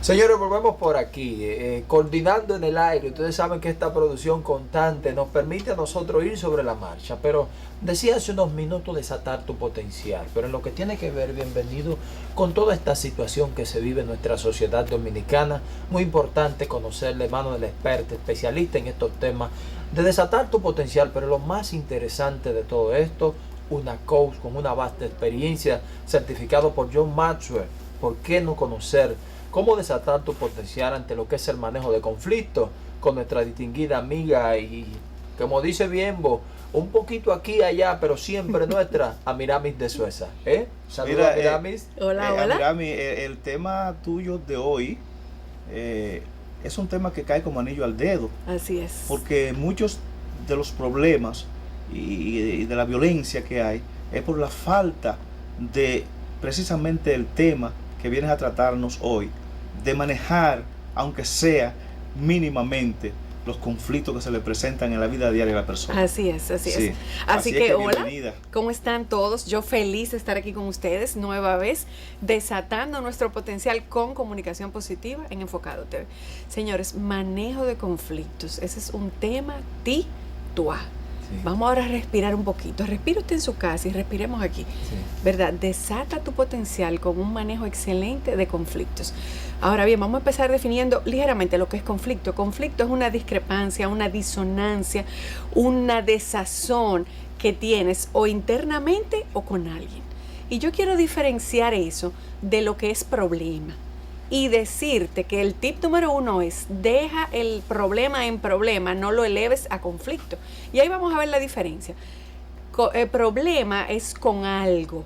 Señores, volvemos por aquí, coordinando en el aire. Ustedes saben que esta producción constante nos permite a nosotros ir sobre la marcha, pero decía hace unos minutos desatar tu potencial, pero en lo que tiene que ver, bienvenido, con toda esta situación que se vive en nuestra sociedad dominicana, muy importante conocer de mano del experto, especialista en estos temas, de desatar tu potencial, pero lo más interesante de todo esto, una coach con una vasta experiencia, certificado por John Maxwell. ¿Por qué no conocer cómo desatar tu potencial ante lo que es el manejo de conflictos con nuestra distinguida amiga y, como dice Bienbo, un poquito aquí y allá, pero siempre nuestra, Amiramis de Sueza? Saludos, Amiramis. Hola, hola. Amiramis, el tema tuyo de hoy es un tema que cae como anillo al dedo. Así es. Porque muchos de los problemas y de la violencia que hay es por la falta de precisamente el tema que vienes a tratarnos hoy, de manejar, aunque sea mínimamente, los conflictos que se le presentan en la vida diaria de la persona. Así es, así Sí. es. Así que hola, bienvenida. ¿Cómo están todos? Yo feliz de estar aquí con ustedes, nueva vez, desatando nuestro potencial con comunicación positiva en Enfocado TV. Señores, manejo de conflictos, ese es un tema tituá. Sí. Vamos ahora a respirar un poquito. Respire usted en su casa y respiremos aquí. Sí. ¿Verdad? Desata tu potencial con un manejo excelente de conflictos. Ahora bien, vamos a empezar definiendo ligeramente lo que es conflicto. Conflicto es una discrepancia, una disonancia, una desazón que tienes o internamente o con alguien. Y yo quiero diferenciar eso de lo que es problema. Y decirte que el tip número 1 es, deja el problema en problema, no lo eleves a conflicto. Y ahí vamos a ver la diferencia. El problema es con algo,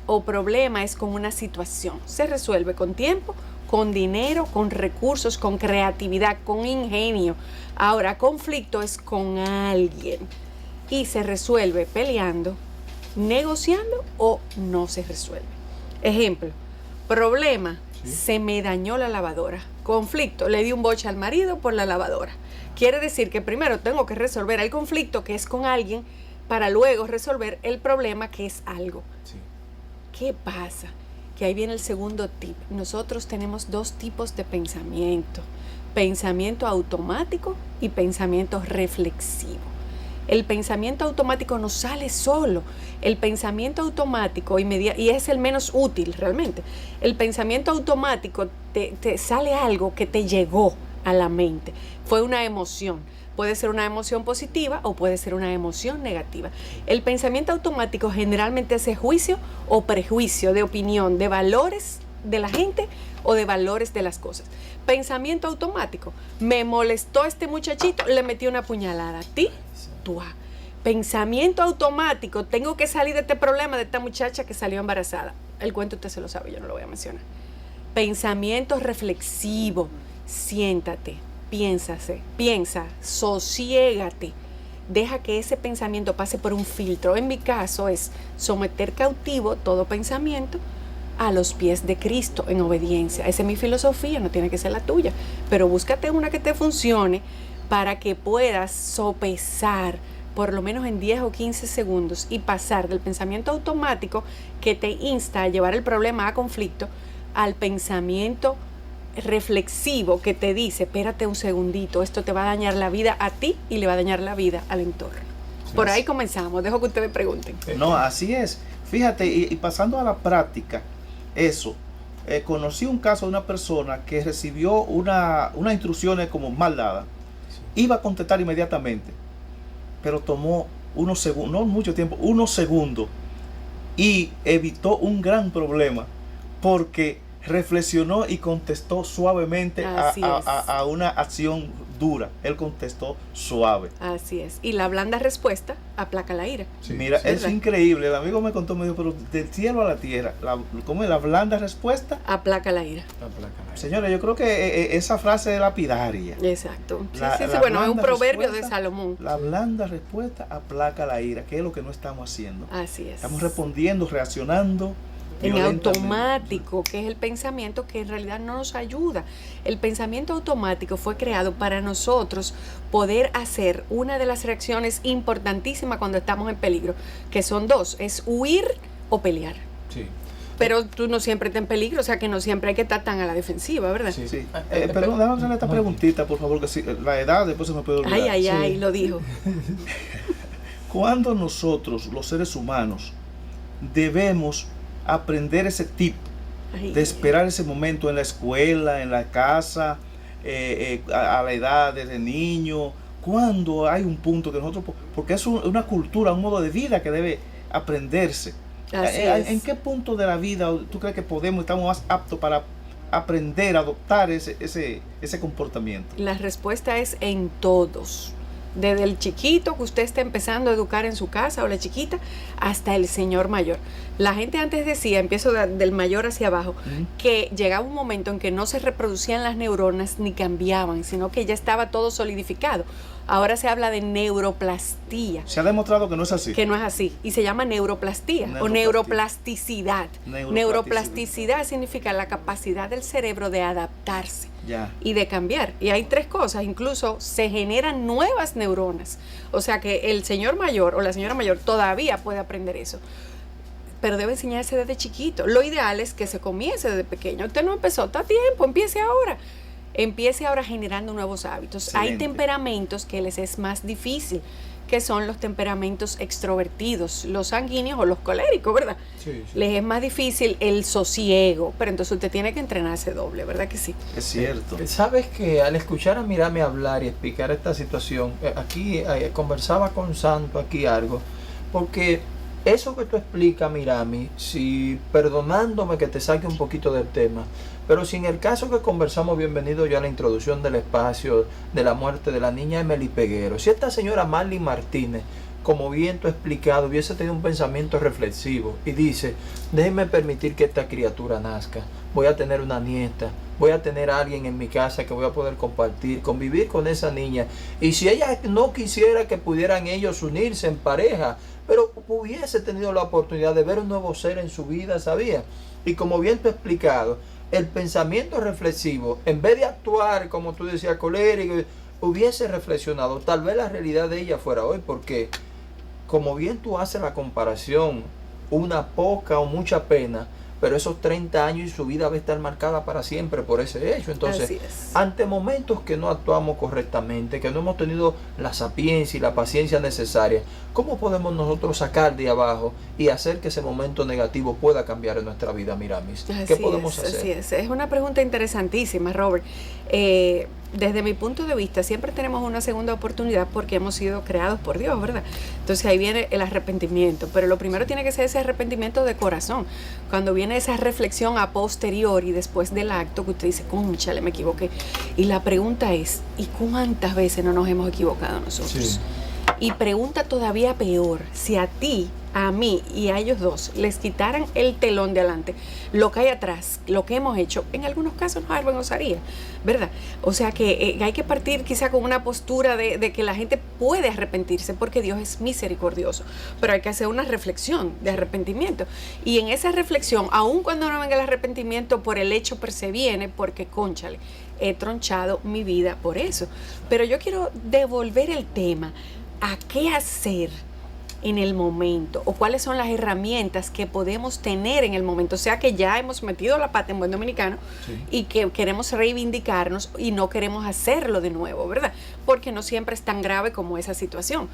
o problema es con una situación. Se resuelve con tiempo, con dinero, con recursos, con creatividad, con ingenio. Ahora, conflicto es con alguien y se resuelve peleando, negociando o no se resuelve. Ejemplo, problema. Sí. Se me dañó la lavadora. Conflicto, le di un boche al marido por la lavadora. Quiere decir que primero tengo que resolver el conflicto, que es con alguien, para luego resolver el problema, que es algo. Sí. ¿Qué pasa? Que ahí viene el segundo tip. Nosotros tenemos dos tipos de pensamiento. Pensamiento automático y pensamiento reflexivo. El pensamiento automático no sale solo. El pensamiento automático y es el menos útil realmente. El pensamiento automático te sale algo que te llegó a la mente. Fue una emoción. Puede ser una emoción positiva o puede ser una emoción negativa. El pensamiento automático generalmente hace juicio o prejuicio de opinión, de valores de la gente o de valores de las cosas. Pensamiento automático. Me molestó este muchachito, le metí una puñalada. ¿A ti? Pensamiento automático, tengo que salir de este problema de esta muchacha que salió embarazada. El cuento usted se lo sabe, yo no lo voy a mencionar. Pensamiento reflexivo, siéntate, piensa, sosiégate, deja que ese pensamiento pase por un filtro. En mi caso es someter cautivo todo pensamiento a los pies de Cristo en obediencia. Esa es mi filosofía, no tiene que ser la tuya, pero búscate una que te funcione para que puedas sopesar por lo menos en 10 o 15 segundos y pasar del pensamiento automático que te insta a llevar el problema a conflicto al pensamiento reflexivo que te dice, espérate un segundito, esto te va a dañar la vida a ti y le va a dañar la vida al entorno. Sí. Por ahí comenzamos, dejo que ustedes pregunten. No, así es. Fíjate, y pasando a la práctica, eso. Conocí un caso de una persona que recibió unas instrucciones como mal dadas. Iba a contestar inmediatamente, pero tomó unos segundos, no mucho tiempo, unos segundos, y evitó un gran problema porque reflexionó y contestó suavemente a una acción dura. Él contestó suave. Así es. Y la blanda respuesta aplaca la ira. Sí, mira, es increíble. El amigo me contó, me dijo, pero del cielo a la tierra, ¿cómo es la blanda respuesta? Aplaca la ira. Señora, yo creo que esa frase es lapidaria. Exacto. Sí, bueno, es un proverbio de Salomón. La blanda respuesta aplaca la ira, que es lo que no estamos haciendo. Así es. Estamos respondiendo, reaccionando en automático, que es el pensamiento que en realidad no nos ayuda. El pensamiento automático fue creado para nosotros poder hacer una de las reacciones importantísimas cuando estamos en peligro, que son dos, es huir o pelear. Sí. Pero tú no siempre estás en peligro, o sea que no siempre hay que estar tan a la defensiva, ¿verdad? Sí. Perdón, déjame hacerle esta preguntita, por favor, que si la edad después se me puede olvidar. Ay, lo dijo. ¿Cuándo nosotros, los seres humanos, debemos aprender ese tip de esperar ese momento en la escuela, en la casa, a la edad desde niño? ¿Cuándo hay un punto que nosotros, porque es una cultura, un modo de vida que debe aprenderse? ¿En qué punto de la vida tú crees que estamos más aptos para aprender, adoptar ese comportamiento? La respuesta es en todos. Desde el chiquito que usted está empezando a educar en su casa o la chiquita hasta el señor mayor. La gente antes decía, empiezo del mayor hacia abajo, que llegaba un momento en que no se reproducían las neuronas ni cambiaban, sino que ya estaba todo solidificado. Ahora se habla de neuroplastía. Se ha demostrado que no es así. Que no es así. Y se llama neuroplastía o neuroplasticidad. Neuroplasticidad significa la capacidad del cerebro de adaptarse y de cambiar. Y hay 3 cosas. Incluso se generan nuevas neuronas. O sea que el señor mayor o la señora mayor todavía puede aprender eso. Pero debe enseñarse desde chiquito. Lo ideal es que se comience desde pequeño. Usted no empezó, está a tiempo, empiece ahora. Empiece ahora generando nuevos hábitos. Excelente. Hay temperamentos que les es más difícil, que son los temperamentos extrovertidos, los sanguíneos o los coléricos, ¿verdad? Sí. Les es más difícil el sosiego, pero entonces usted tiene que entrenarse doble, ¿verdad que sí? Es cierto. Sabes que al escuchar a Mirami hablar y explicar esta situación, aquí conversaba con Santo aquí algo, porque eso que tú explicas, Mirami, si perdonándome que te saque un poquito del tema, pero si en el caso que conversamos, bienvenido ya a la introducción del espacio de la muerte de la niña Emily Peguero, si esta señora Marley Martínez, como bien tú explicado, hubiese tenido un pensamiento reflexivo y dice, déjenme permitir que esta criatura nazca, voy a tener una nieta, voy a tener a alguien en mi casa que voy a poder compartir, convivir con esa niña, y si ella no quisiera que pudieran ellos unirse en pareja, pero hubiese tenido la oportunidad de ver un nuevo ser en su vida, ¿sabía? Y como bien tú explicado, el pensamiento reflexivo, en vez de actuar, como tú decías, colérico, hubiese reflexionado, tal vez la realidad de ella fuera hoy, porque como bien tú haces la comparación, una poca o mucha pena, pero esos 30 años y su vida va a estar marcada para siempre por ese hecho. Entonces, ante momentos que no actuamos correctamente, que no hemos tenido la sapiencia y la paciencia necesaria, ¿cómo podemos nosotros sacar de abajo y hacer que ese momento negativo pueda cambiar en nuestra vida, Miramis? ¿Qué podemos hacer? Así es una pregunta interesantísima, Robert. Desde mi punto de vista, siempre tenemos una segunda oportunidad porque hemos sido creados por Dios, ¿verdad? Entonces ahí viene el arrepentimiento, pero lo primero tiene que ser ese arrepentimiento de corazón. Cuando viene esa reflexión a posteriori, después del acto, que usted dice, cónchale, me equivoqué. Y la pregunta es, ¿y cuántas veces no nos hemos equivocado nosotros? Sí. Y pregunta todavía peor, si a ti, a mí y a ellos dos les quitaran el telón de adelante, lo que hay atrás, lo que hemos hecho, en algunos casos nos avergonzaría, ¿verdad? O sea que hay que partir quizá con una postura de que la gente puede arrepentirse porque Dios es misericordioso, pero hay que hacer una reflexión de arrepentimiento. Y en esa reflexión, aun cuando no venga el arrepentimiento por el hecho per se viene, porque cónchale, he tronchado mi vida por eso. Pero yo quiero devolver el tema a qué hacer en el momento o cuáles son las herramientas que podemos tener en el momento, o sea que ya hemos metido la pata en buen dominicano y que queremos reivindicarnos y no queremos hacerlo de nuevo, ¿verdad? Porque no siempre es tan grave como esa situación.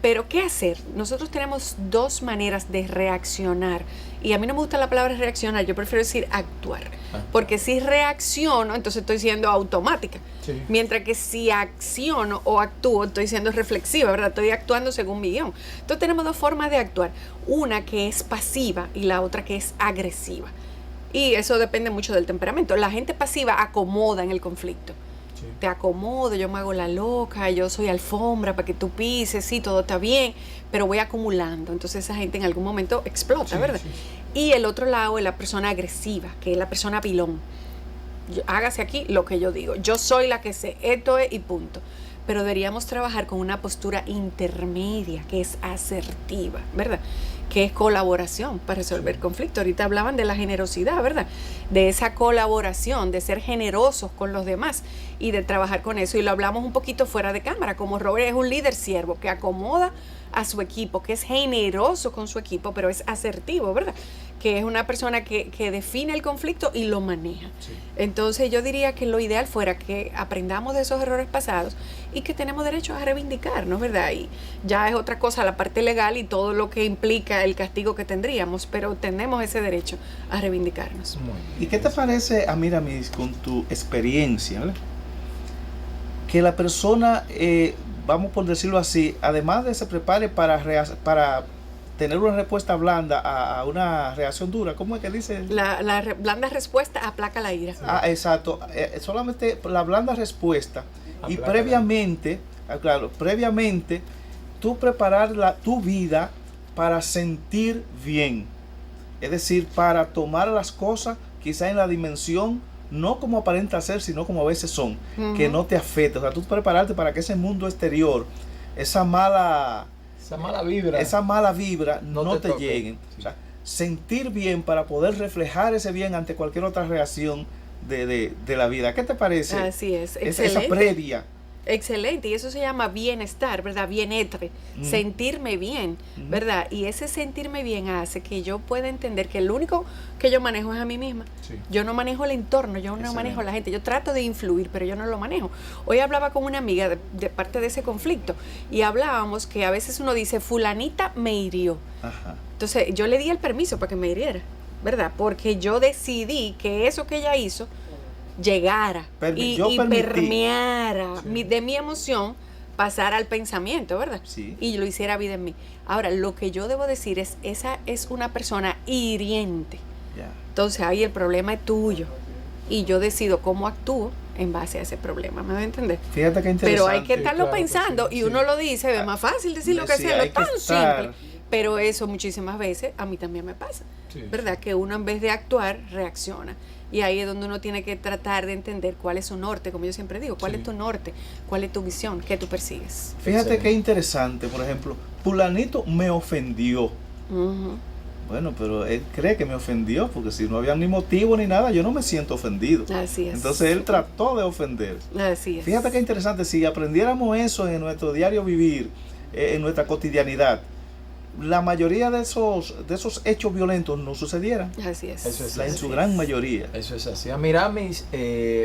Pero ¿qué hacer? Nosotros tenemos 2 maneras de reaccionar y a mí no me gusta la palabra reaccionar, yo prefiero decir actuar, porque si reacciono entonces estoy siendo automática, mientras que si acciono o actúo estoy siendo reflexiva, ¿verdad? Estoy actuando según mi guión. Entonces tenemos 2 formas de actuar, una que es pasiva y la otra que es agresiva, y eso depende mucho del temperamento. La gente pasiva acomoda en el conflicto. Te acomodo, yo me hago la loca, yo soy alfombra para que tú pises, sí, todo está bien, pero voy acumulando. Entonces esa gente en algún momento explota, ¿verdad? Y el otro lado es la persona agresiva, que es la persona pilón. Hágase aquí lo que yo digo. Yo soy la que sé, esto es y punto. Pero deberíamos trabajar con una postura intermedia, que es asertiva, ¿verdad? Que es colaboración para resolver conflictos. Ahorita hablaban de la generosidad, ¿verdad? De esa colaboración, de ser generosos con los demás y de trabajar con eso. Y lo hablamos un poquito fuera de cámara, como Robert es un líder siervo que acomoda a su equipo, que es generoso con su equipo, pero es asertivo, ¿verdad? que es una persona que define el conflicto y lo maneja. Sí. Entonces yo diría que lo ideal fuera que aprendamos de esos errores pasados y que tenemos derecho a reivindicarnos, ¿verdad? Y ya es otra cosa la parte legal y todo lo que implica el castigo que tendríamos, pero tenemos ese derecho a reivindicarnos. Muy bien. ¿Y qué te parece, Amiramis, con tu experiencia, ¿vale? Que la persona, vamos por decirlo así, además de se prepare para tener una respuesta blanda a una reacción dura, ¿cómo es que dice? La blanda respuesta aplaca la ira. Ah, exacto. Solamente la blanda respuesta. Y Aplaca previamente, claro, previamente, tú preparar tu vida para sentir bien. Es decir, para tomar las cosas quizá en la dimensión, no como aparenta ser, sino como a veces son, que no te afecta. O sea, tú prepararte para que ese mundo exterior, esa mala vibra no te llegue. Sí. O sea, sentir bien para poder reflejar ese bien ante cualquier otra reacción de la vida. ¿Qué te parece? Así es, Esa excelente. previa. Excelente, y eso se llama bienestar, ¿verdad? Bienetre, sentirme bien, ¿verdad? Y ese sentirme bien hace que yo pueda entender que lo único que yo manejo es a mí misma. Sí. Yo no manejo el entorno, yo no manejo a la gente, yo trato de influir, pero yo no lo manejo. Hoy hablaba con una amiga de parte de ese conflicto y hablábamos que a veces uno dice, fulanita me hirió. Ajá. Entonces yo le di el permiso para que me hiriera, ¿verdad? Porque yo decidí que eso que ella hizo llegara y permeara de mi emoción, pasara al pensamiento, ¿verdad? Sí. Y lo hiciera vida en mí. Ahora, lo que yo debo decir es, esa es una persona hiriente. Ya. Entonces ahí el problema es tuyo. Y yo decido cómo actúo en base a ese problema, ¿me va a entender? Fíjate qué interesante. Pero hay que estarlo claro que pensando sí, y sí. uno lo dice, es más fácil decir lo que Sí, sea, lo hay que tan estar. simple. Pero eso muchísimas veces a mí también me pasa, Sí. ¿verdad? Que uno en vez de actuar, reacciona. Y ahí es donde uno tiene que tratar de entender cuál es su norte, como yo siempre digo, cuál Sí. es tu norte, cuál es tu visión, qué tú persigues. Fíjate Excelente. qué interesante, por ejemplo, fulanito me ofendió. Ujú. Bueno, pero él cree que me ofendió, porque si no había ni motivo ni nada, yo no me siento ofendido. Así es. Entonces él trató de ofender. Así es. Fíjate qué interesante, si aprendiéramos eso en nuestro diario vivir, en nuestra cotidianidad, la mayoría de esos hechos violentos no sucedieran. Así es. Eso es En así. su gran mayoría. Eso es así. Amiramis,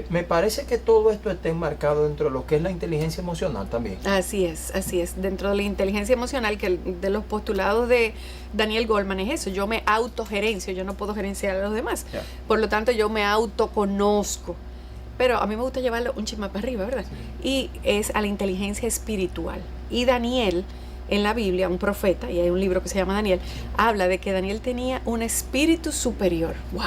me parece que todo esto está enmarcado dentro de lo que es la inteligencia emocional también. Así es, así es. Dentro de la inteligencia emocional, que de los postulados de Daniel Goleman es eso, yo me autogerencio, yo no puedo gerenciar a los demás. Ya. Por lo tanto, yo me autoconozco. Pero a mí me gusta llevarlo un chisme para arriba, ¿verdad? Y es a la inteligencia espiritual. Y Daniel, en la Biblia, un profeta, y hay un libro que se llama Daniel, habla de que Daniel tenía un espíritu superior. ¡Wow!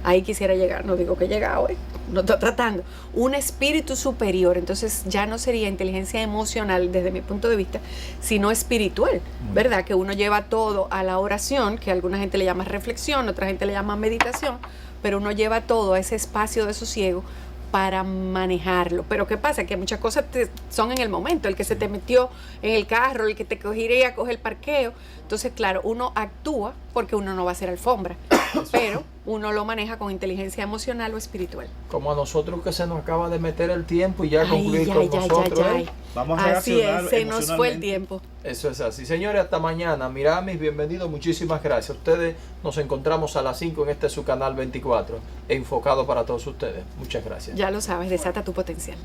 Ahí quisiera llegar, no digo que he llegado, no estoy tratando. Un espíritu superior, entonces ya no sería inteligencia emocional desde mi punto de vista, sino espiritual, ¿verdad? Que uno lleva todo a la oración, que alguna gente le llama reflexión, otra gente le llama meditación, pero uno lleva todo a ese espacio de sosiego para manejarlo. Pero ¿qué pasa? Que muchas cosas son en el momento, el que se te metió en el carro, el que te cogiría a coger el parqueo. Entonces, claro, uno actúa porque uno no va a hacer alfombra, pero uno lo maneja con inteligencia emocional o espiritual. Como a nosotros que se nos acaba de meter el tiempo y ya Ay, concluir ay, con ay, nosotros. ay, ¿eh? ay. Vamos a Así reaccionar es, se nos fue el emocionalmente. tiempo. Eso es así. Señores, hasta mañana. Miramis, bienvenidos. Muchísimas gracias. Ustedes nos encontramos a las 5 en este su canal 24, enfocado para todos ustedes. Muchas gracias. Ya lo sabes, desata tu potencial.